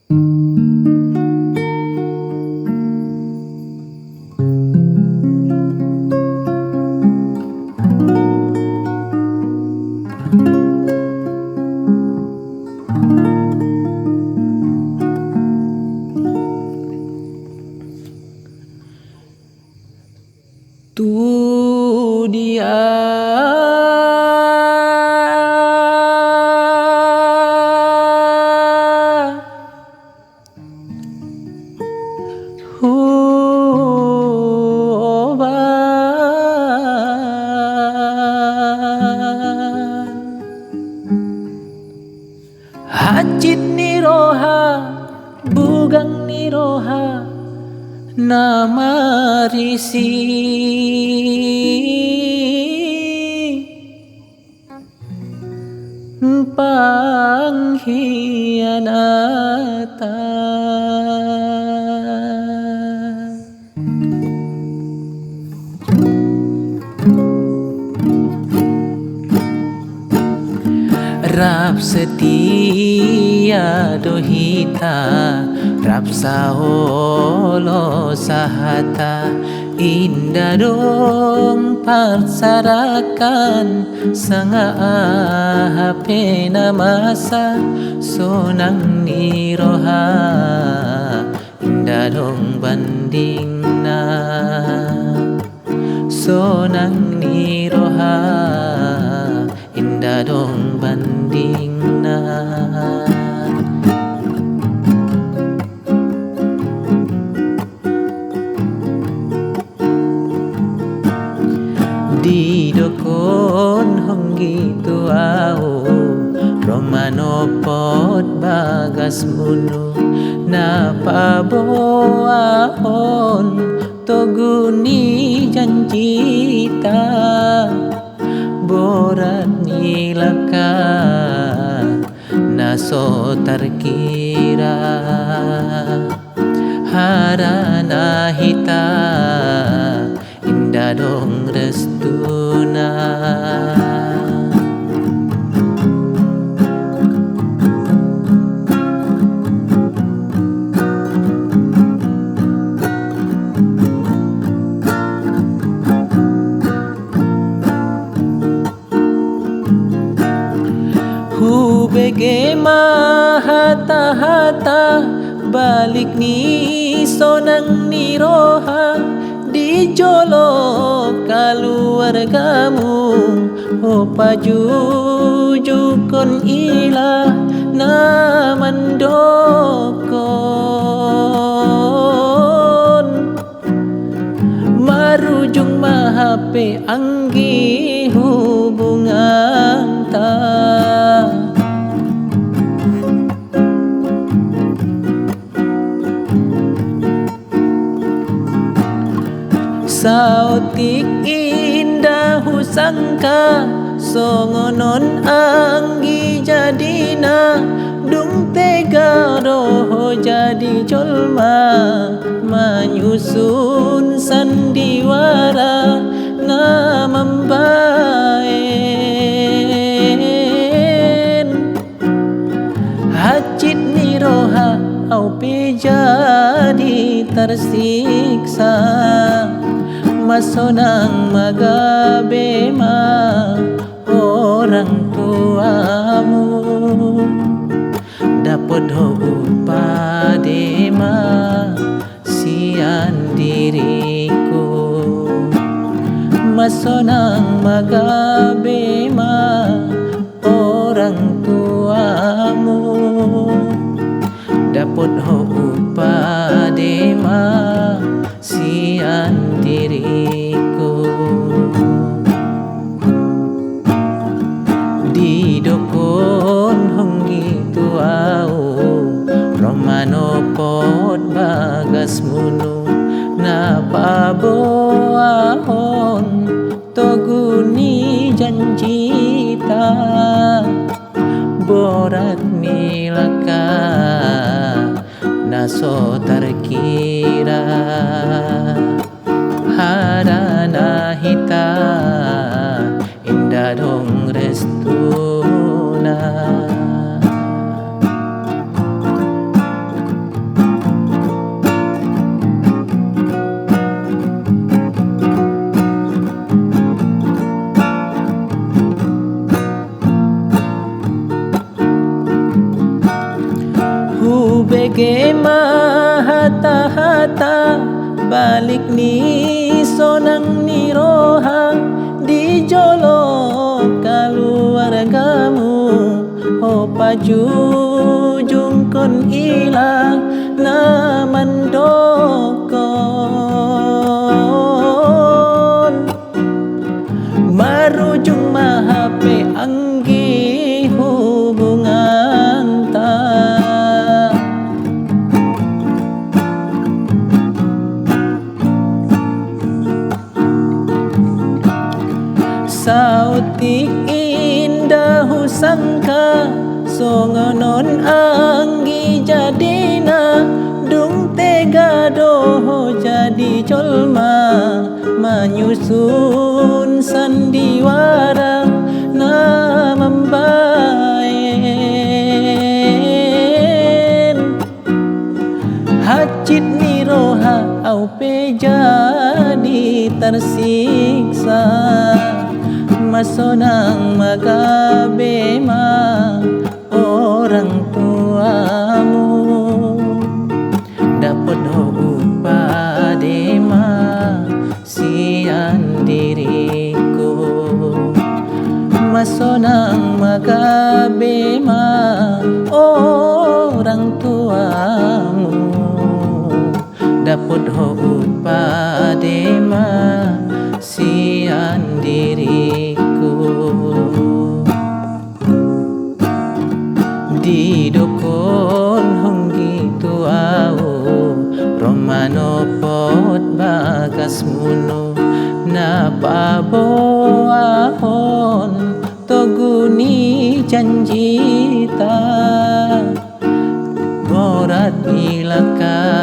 Tu dia Hajit niroha bugang niroha nama risi panghianatan Rap setia dohita Rap saholo sahata Indah dong parsarakan Sanga ahape namasa Sonang niroha Indah dong bandingna Sonang niroha Indah dong bandingna Di dokon honggi tuau Romano pot bagas munu Napa boahon Toguni janjita Borat nilaka Naso terkira Harana hita Indah dong restuna Hubege mahata-hata Balik ni sonang niroha Di jolo keluargamu Opa jujukon ilah namandokon Marujung mahape anggi hubungan ta Sautik indah husangka Songonon anggi jadina Dung tega roho jadi jolma Menyusun sandiwara namambaen Hajit niroha au pe jadi tersiksa Masonang magabema orang tuamu Dapat ho upadema sian diriku Masonang magabema orang tuamu Dapat ho upadema sian diriku Di dokon honggi tuau Romano pot bagas munu Napa boahon Toguni janjita Borat nilaka Naso terkira Harana hita Indah dong restuna Bagaimana hata-hata balik ni sonang ni roha di jolo keluargamu ho pajujung kon ilang na mandokon marujung mahape anggi hubungan ta sautik indah sangka songonon anggi jadina dung tega doho jadi colma menyusun sandiwara na membaen hacit ni roha au pe jadi tersiksa masonang magabema orang tuamu dapat upadema sian diriku masonang magabema orang tuamu dapat upadema sian diriku di dokon honggi tuau romano pot bagas muno na paboahon toguni janjita borat ilaka